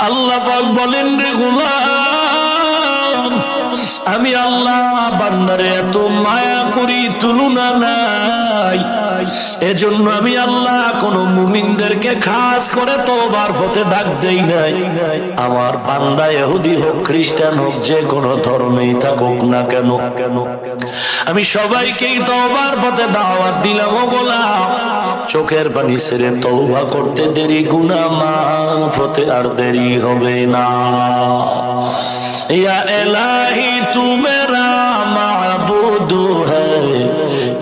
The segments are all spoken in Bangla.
আল্লাহ পাক বলেন, রে গোলাম, আমি আল্লাহ বান্দারে এত মায়া করি, তুলনা নাই। এজন্য আমি আল্লাহ কোন মুমিনদেরকে খাস করে তওবার পথে ডাক দেই নাই। আমার বান্দা ইহুদি হোক, খ্রিস্টান হোক, যে কোনো ধর্মেই থাকুক না কেন, আমি সবাইকেই তওবার পথে দাওয়াত দিলাম। ও গোলাম, চোখের পানি ছেড়ে তওবা করতে দেরি, গুনাহ মাফ হতে আর দেরি হবে না। या इलाही तू मेरा माबूद है,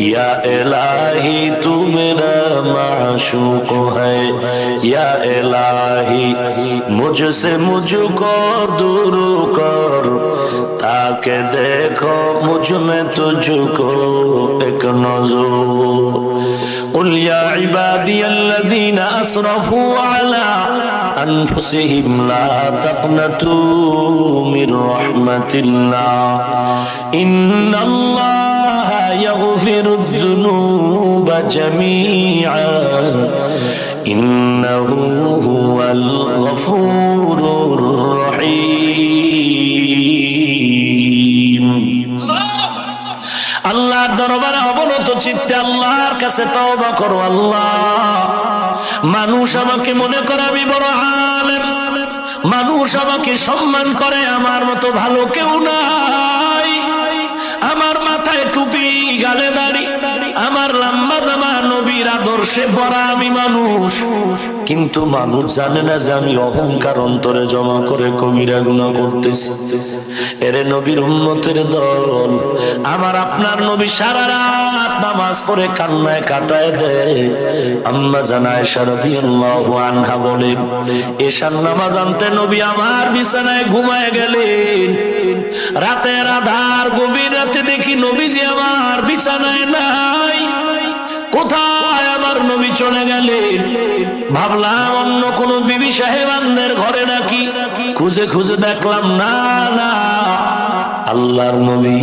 या इलाही तू मेरा माशूक है, या इलाही मुझसे मुझको दूर कर, ताकि देखो मुझ में तुझको एक नज़र। قل يا عبادي الذين أسرفوا على أنفسهم لا تقنطوا من رحمة الله إن الله يغفر الذنوب جميعا إنه هو الغفور الرحيم। আল্লাহর দরবারে অবনত চিত্তে আল্লাহর কাছে তওবা করো। আল্লাহ, মানুষ আমাকে মনে করে আমি বড় আলেম, মানুষ আমাকে সম্মান করে, আমার মতো ভালো কেউ নাই। আমার মাথায় টুপি, গালে দাড়ি, আমার লম্বা জামা, নবীর আদর্শে ভরা আমি মানুষ, কিন্তু মানুষ জানে না যে আমি অহংকার অন্তরে জমা করে কবিরা গুনাহ করতেছি। এরে নবীর উম্মতের দল, আমার আপনার নবী সারা রাত নামাজ পড়ে কান্নায় কাটায় দেয়। আম্মা জান আয়েশা রাদিয়াল্লাহু আনহা বলেন, এশার নামাজ আনতে নবী আমার বিছানায় ঘুমায় গেলেন। রাতের আধার, গভীর রাতে দেখি নবীজি আমার বিছানায় নাই। কোথায় আমার নবী চলে গেলেন? ভাবলাম অন্য কোন বিবি সাহেবানদের ঘরে নাকি, খুঁজে খুঁজে দেখলাম না, না, আল্লাহর নবী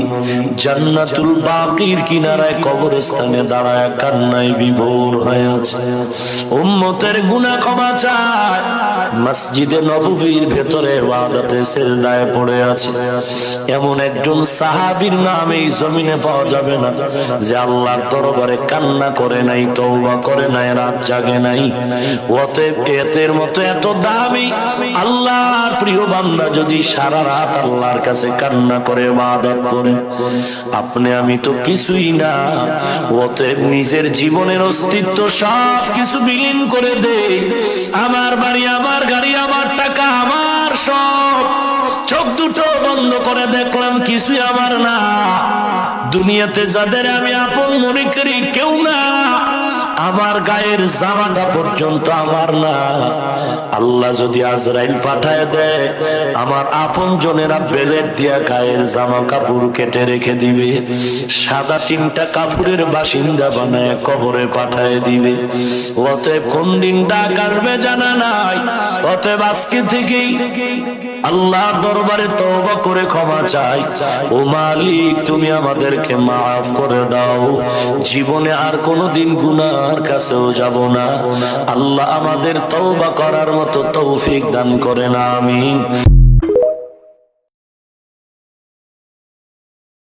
জান্নাতুল বাকির কিনারায় কবরস্থানে দাঁড়ায় কান্নায় বিভোর হয়ে আছে। উম্মতের গুনাহ ক্ষমা চায়, মসজিদে নববীর ভেতরে ইবাদতে সিজদায় পড়ে আছে। এমন একজন সাহাবীর নাম এই জমিনে পাওয়া যাবে না যে আল্লাহর দরবারে কান্না করে নাই, তওবা করে নাই, রাত জাগে নাই। অতএব এতের মতো এত দামি আল্লাহর প্রিয় বান্দা যদি সারা রাত আল্লাহর কাছে কান্না করে, ইবাদত করে, আপনি আমি তো কিছুই না। অতএব নিজের জীবনের অস্তিত্ব সব কিছু বিলীন করে দেই। আমার বাড়ি, আমার গাড়ি, আমার টাকা, আমার সব, চোখ দুটো বন্ধ করে দেখলাম কিছুই আমার না। দুনিয়াতে যাদের আমি আপন মনে করি কেউ না, আমার গায়ের জামাটা পর্যন্ত আমার না। আল্লাহ যদি আজরাইল পাঠায় দেয়, আমার আপন জনেরা বেলেট দিয়া গায়ের জামা কাপড় কেটে রেখে দিবে, সাদা 3টা কাপড়ের বাসিন্দা বানায় কবরে পাঠায় দিবে। অতএব কোন দিন ডাক আসবে জানা নাই। অতএব আজকে থেকেই আল্লাহর দরবারে তওবা করে ক্ষমা চাই। ও মালিক, তুমি আমাদেরকে মাফ করে দাও, জীবনে আর কোনোদিন গুনাহর কাছেও যাব না। আল্লাহ আমাদের তওবা করার মতো তৌফিক দান করেন, আমিন।